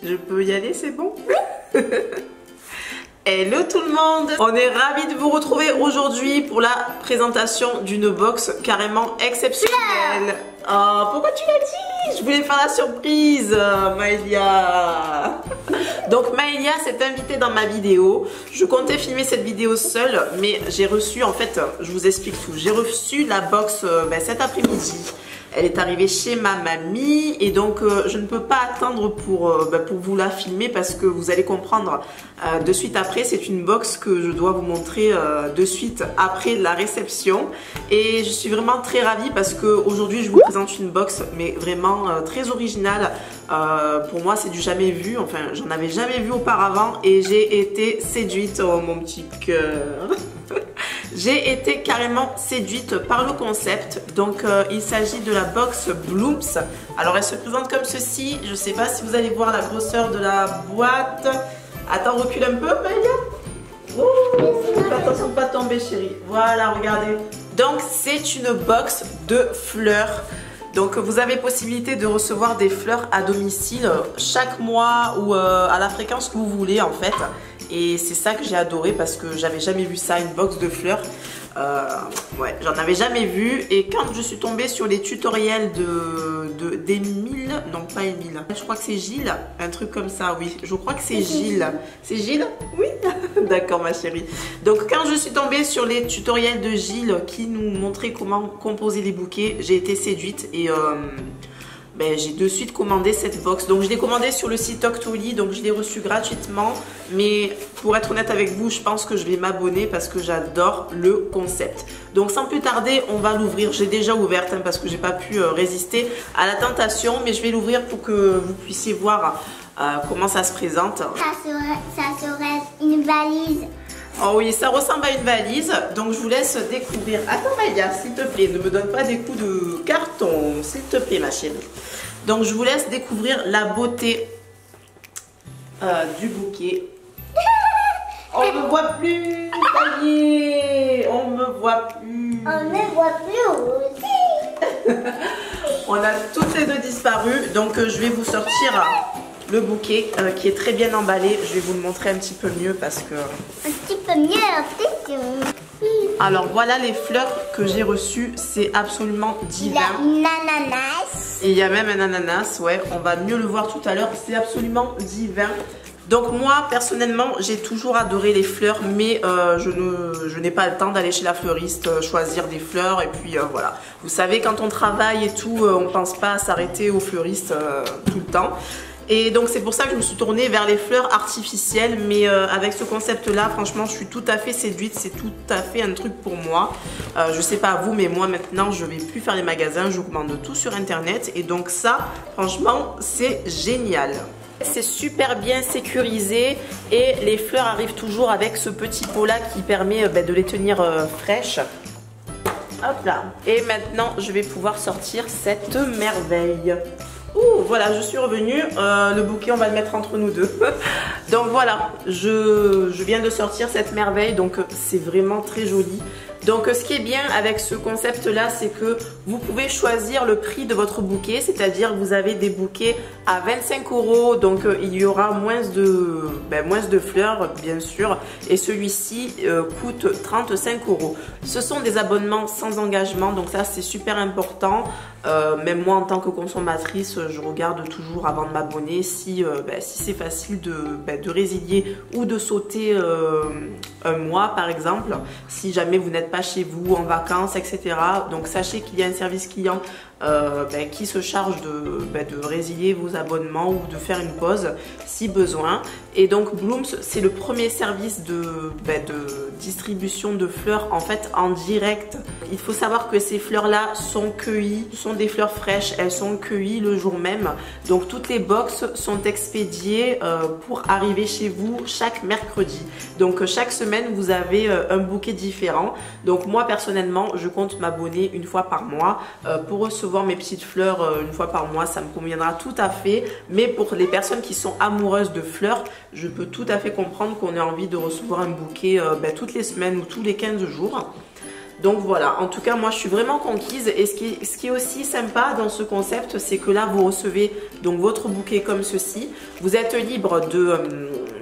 Je peux y aller, c'est bon? Hello tout le monde! On est ravis de vous retrouver aujourd'hui pour la présentation d'une box carrément exceptionnelle. Oh, pourquoi tu l'as dit? Je voulais faire la surprise, Maëlia. Donc Maëlia s'est invitée dans ma vidéo. Je comptais filmer cette vidéo seule, mais j'ai reçu, en fait, je vous explique tout. J'ai reçu la box cet après-midi. Elle est arrivée chez ma mamie et donc je ne peux pas attendre pour vous la filmer parce que vous allez comprendre de suite après. C'est une box que je dois vous montrer de suite après la réception et je suis vraiment très ravie parce qu'aujourd'hui je vous présente une box mais vraiment très originale. Pour moi c'est du jamais vu, enfin j'en avais jamais vu auparavant et j'ai été séduite, oh mon petit cœur. J'ai été carrément séduite par le concept. Donc il s'agit de la box Blooms. Alors elle se présente comme ceci. Je ne sais pas si vous allez voir la grosseur de la boîte. Attends, recule un peu, Maëlia. Fais attention de ne pas tomber, chérie. Voilà, regardez. Donc c'est une box de fleurs. Donc vous avez possibilité de recevoir des fleurs à domicile chaque mois ou à la fréquence que vous voulez en fait. Et c'est ça que j'ai adoré parce que j'avais jamais vu ça, une box de fleurs. Ouais, j'en avais jamais vu. Et quand je suis tombée sur les tutoriels d'Émile, non pas Émile, je crois que c'est Gilles, un truc comme ça, oui. Je crois que c'est Gilles. C'est Gilles? Oui. D'accord ma chérie. Donc quand je suis tombée sur les tutoriels de Gilles qui nous montraient comment composer les bouquets, j'ai été séduite et j'ai de suite commandé cette box. Donc je l'ai commandée sur le site Octoly, donc je l'ai reçue gratuitement. Mais pour être honnête avec vous, je pense que je vais m'abonner parce que j'adore le concept. Donc sans plus tarder, on va l'ouvrir. J'ai déjà ouverte parce que j'ai pas pu résister à la tentation. Mais je vais l'ouvrir pour que vous puissiez voir comment ça se présente. Ça serait une valise. Oh oui, ça ressemble à une valise, donc je vous laisse découvrir. Attends Maëlia, s'il te plaît, ne me donne pas des coups de carton, s'il te plaît ma chérie. Donc je vous laisse découvrir la beauté du bouquet. On ne me voit plus, ça y est, on me voit plus. On ne voit plus aussi. On a toutes les deux disparu, donc je vais vous sortir le bouquet qui est très bien emballé. Je vais vous le montrer un petit peu mieux parce que... Un petit peu mieux, peut-être. Alors voilà les fleurs que j'ai reçues, c'est absolument divin. Il y a une ananas. Et il y a même un ananas, ouais, on va mieux le voir tout à l'heure, c'est absolument divin. Donc moi personnellement j'ai toujours adoré les fleurs mais je n'ai pas le temps d'aller chez la fleuriste choisir des fleurs et puis voilà. Vous savez quand on travaille et tout on pense pas à s'arrêter aux fleuristes tout le temps. Et donc c'est pour ça que je me suis tournée vers les fleurs artificielles. Mais avec ce concept là franchement je suis tout à fait séduite. C'est tout à fait un truc pour moi. Je sais pas vous mais moi maintenant je vais plus faire les magasins. Je commande tout sur internet. Et donc ça franchement c'est génial. C'est super bien sécurisé. Et les fleurs arrivent toujours avec ce petit pot là qui permet de les tenir fraîches. Hop là. Et maintenant je vais pouvoir sortir cette merveille. Ouh, voilà, je suis revenue. Le bouquet, on va le mettre entre nous deux. Donc voilà, je viens de sortir cette merveille. Donc c'est vraiment très joli. Donc ce qui est bien avec ce concept là, c'est que vous pouvez choisir le prix de votre bouquet, c'est-à-dire que vous avez des bouquets à 25 €, donc il y aura moins de fleurs bien sûr, et celui-ci coûte 35 €. Ce sont des abonnements sans engagement, donc ça c'est super important. Même moi en tant que consommatrice, je regarde toujours avant de m'abonner si c'est facile de résilier ou de sauter un mois par exemple, si jamais vous n'êtes pas chez vous en vacances, etc. Donc sachez qu'il y a un service client qui se charge de résilier vos abonnements ou de faire une pause si besoin. Et donc Blooms c'est le premier service de distribution de fleurs en fait en direct. Il faut savoir que ces fleurs là sont cueillies, ce sont des fleurs fraîches, elles sont cueillies le jour même. Donc toutes les box sont expédiées pour arriver chez vous chaque mercredi. Donc chaque semaine vous avez un bouquet différent. Donc moi personnellement je compte m'abonner une fois par mois pour recevoir mes petites fleurs une fois par mois, ça me conviendra tout à fait. Mais pour les personnes qui sont amoureuses de fleurs, je peux tout à fait comprendre qu'on ait envie de recevoir un bouquet toutes les semaines ou tous les 15 jours. Donc voilà, en tout cas moi je suis vraiment conquise. Et ce qui est aussi sympa dans ce concept, c'est que là vous recevez donc votre bouquet comme ceci. Vous êtes libre de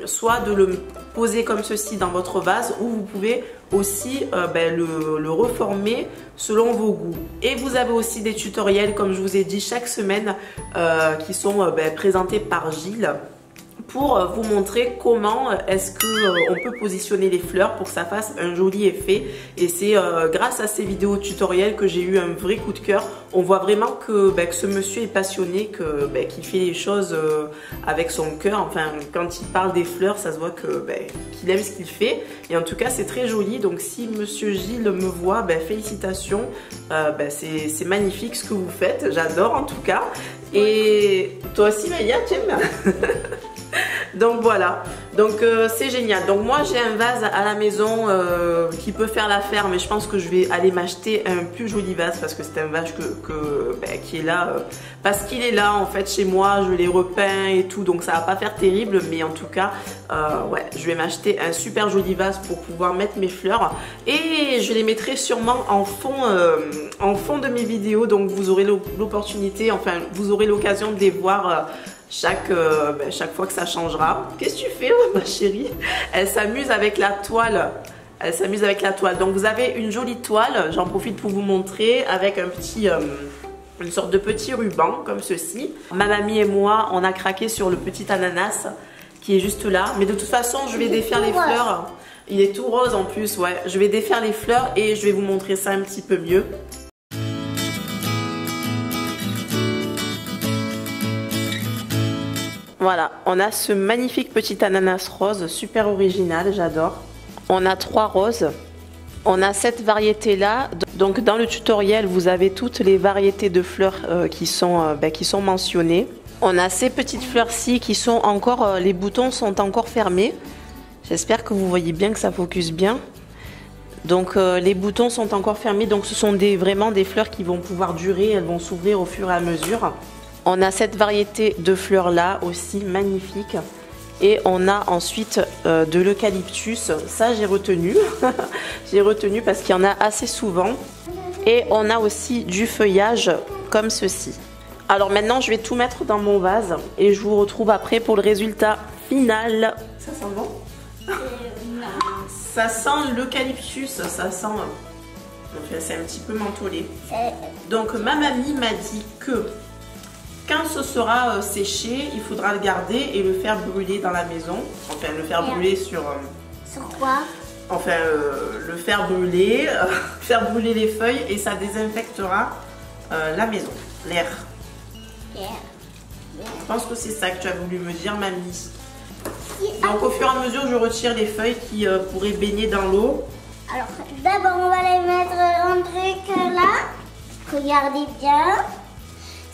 soit de le poser comme ceci dans votre vase, ou vous pouvez aussi le reformer selon vos goûts. Et vous avez aussi des tutoriels, comme je vous ai dit, chaque semaine qui sont présentés par Gilles, pour vous montrer comment est-ce que on peut positionner les fleurs pour que ça fasse un joli effet. Et c'est grâce à ces vidéos tutoriels que j'ai eu un vrai coup de cœur. On voit vraiment que ce monsieur est passionné, qu'il fait les choses avec son cœur. Enfin, quand il parle des fleurs, ça se voit que qu'il aime ce qu'il fait. Et en tout cas, c'est très joli. Donc si monsieur Gilles me voit, félicitations. C'est magnifique ce que vous faites. J'adore en tout cas. Et toi aussi, Maya, tu aimes? Donc voilà, donc c'est génial. Donc moi j'ai un vase à la maison qui peut faire l'affaire, mais je pense que je vais aller m'acheter un plus joli vase, parce que c'est un vase qui est là parce qu'il est là en fait chez moi. Je l'ai repeint et tout, donc ça va pas faire terrible, mais en tout cas ouais, je vais m'acheter un super joli vase pour pouvoir mettre mes fleurs, et je les mettrai sûrement en fond de mes vidéos. Donc vous aurez l'opportunité, enfin vous aurez l'occasion de les voir chaque fois que ça changera. Qu'est-ce que tu fais, ma chérie? Elle s'amuse avec la toile. Elle s'amuse avec la toile. Donc vous avez une jolie toile. J'en profite pour vous montrer, avec un petit, une sorte de petit ruban comme ceci. Ma mamie et moi, on a craqué sur le petit ananas qui est juste là. Mais de toute façon, je vais défaire les fleurs. Il est tout rose en plus, ouais. Je vais défaire les fleurs et je vais vous montrer ça un petit peu mieux. Voilà, on a ce magnifique petit ananas rose, super original, j'adore. On a 3 roses. On a cette variété-là. Donc dans le tutoriel, vous avez toutes les variétés de fleurs qui sont mentionnées. On a ces petites fleurs-ci qui sont encore, les boutons sont encore fermés. J'espère que vous voyez bien, que ça focus bien. Donc les boutons sont encore fermés, donc ce sont vraiment des fleurs qui vont pouvoir durer, elles vont s'ouvrir au fur et à mesure. On a cette variété de fleurs là aussi, magnifique. Et on a ensuite de l'eucalyptus, ça j'ai retenu. J'ai retenu parce qu'il y en a assez souvent. Et on a aussi du feuillage comme ceci. Alors maintenant je vais tout mettre dans mon vase et je vous retrouve après pour le résultat final. Ça sent bon? Ça sent l'eucalyptus, ça sent... Enfin, c'est un petit peu mentholé. Donc ma mamie m'a dit que quand ce sera séché, il faudra le garder et le faire brûler dans la maison. Enfin, le faire brûler sur... Sur quoi? Enfin, le faire brûler, faire brûler les feuilles, et ça désinfectera la maison, l'air. Je pense que c'est ça que tu as voulu me dire, mamie. Donc au fur et à mesure, je retire les feuilles qui pourraient baigner dans l'eau. Alors, d'abord, on va les mettre un truc là. Regardez bien.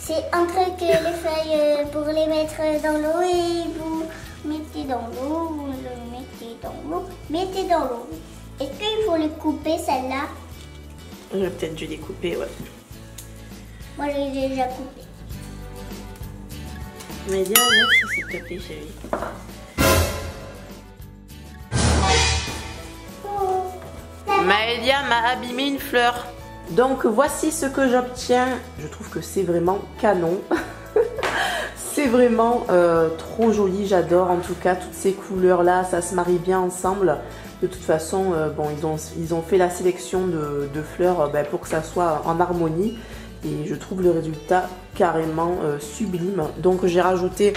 C'est un truc, les feuilles, pour les mettre dans l'eau, et vous mettez dans l'eau, vous le mettez dans l'eau, mettez dans l'eau. Est-ce qu'il faut les couper, celle-là? J'aurais peut-être dû les couper, ouais. Moi, je l'ai déjà coupé. Mais viens, merci s'il te plaît, chérie. Maëlia m'a abîmé une fleur. Donc voici ce que j'obtiens. Je trouve que c'est vraiment canon. C'est vraiment trop joli, j'adore en tout cas toutes ces couleurs là, ça se marie bien ensemble. De toute façon, bon, ils ont fait la sélection de fleurs pour que ça soit en harmonie, et je trouve le résultat carrément sublime. Donc j'ai rajouté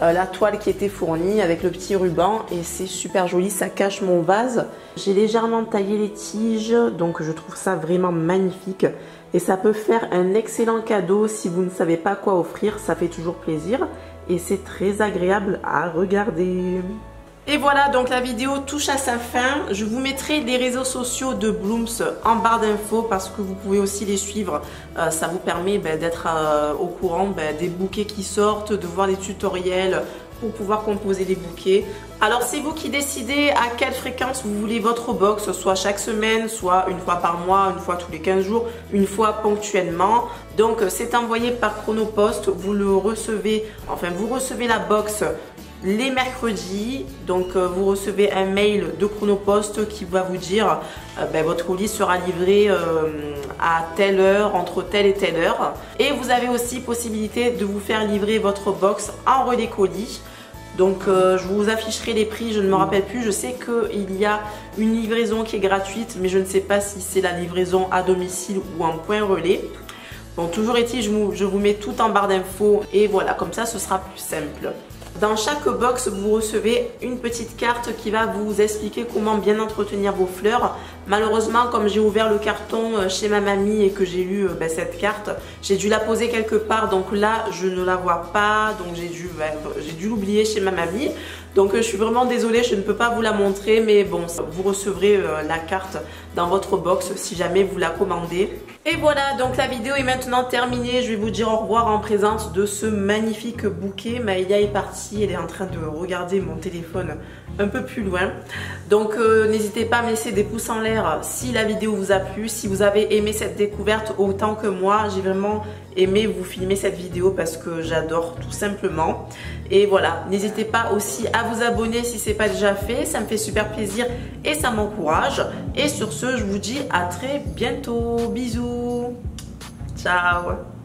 la toile qui était fournie avec le petit ruban, et c'est super joli, ça cache mon vase. J'ai légèrement taillé les tiges, donc je trouve ça vraiment magnifique, et ça peut faire un excellent cadeau si vous ne savez pas quoi offrir. Ça fait toujours plaisir et c'est très agréable à regarder. Et voilà, donc la vidéo touche à sa fin. Je vous mettrai les réseaux sociaux de Blooms en barre d'infos, parce que vous pouvez aussi les suivre. Ça vous permet d'être au courant des bouquets qui sortent, de voir les tutoriels pour pouvoir composer des bouquets. Alors c'est vous qui décidez à quelle fréquence vous voulez votre box, soit chaque semaine, soit une fois par mois, une fois tous les 15 jours, une fois ponctuellement. Donc c'est envoyé par Chronopost, vous le recevez, enfin vous recevez la box les mercredis. Donc vous recevez un mail de Chronopost qui va vous dire votre colis sera livré à telle heure, entre telle et telle heure. Et vous avez aussi possibilité de vous faire livrer votre box en relais colis. Donc je vous afficherai les prix, je ne me rappelle plus. Je sais qu'il y a une livraison qui est gratuite, mais je ne sais pas si c'est la livraison à domicile ou en point relais. Bon, toujours est-il, je vous mets tout en barre d'infos et voilà, comme ça ce sera plus simple. Dans chaque box, vous recevez une petite carte qui va vous expliquer comment bien entretenir vos fleurs. Malheureusement, comme j'ai ouvert le carton chez ma mamie et que j'ai lu cette carte, j'ai dû la poser quelque part. Donc là, je ne la vois pas. Donc j'ai dû l'oublier chez ma mamie. Donc je suis vraiment désolée, je ne peux pas vous la montrer. Mais bon, vous recevrez la carte dans votre box si jamais vous la commandez. Et voilà, donc la vidéo est maintenant terminée. Je vais vous dire au revoir en présence de ce magnifique bouquet. Maïlia est partie, elle est en train de regarder mon téléphone un peu plus loin. Donc n'hésitez pas à me laisser des pouces en l'air si la vidéo vous a plu. Si vous avez aimé cette découverte autant que moi, j'ai vraiment aimé vous filmer cette vidéo parce que j'adore tout simplement. Et voilà, n'hésitez pas aussi à vous abonner si ce n'est pas déjà fait. Ça me fait super plaisir et ça m'encourage. Et sur ce, je vous dis à très bientôt. Bisous. Ciao.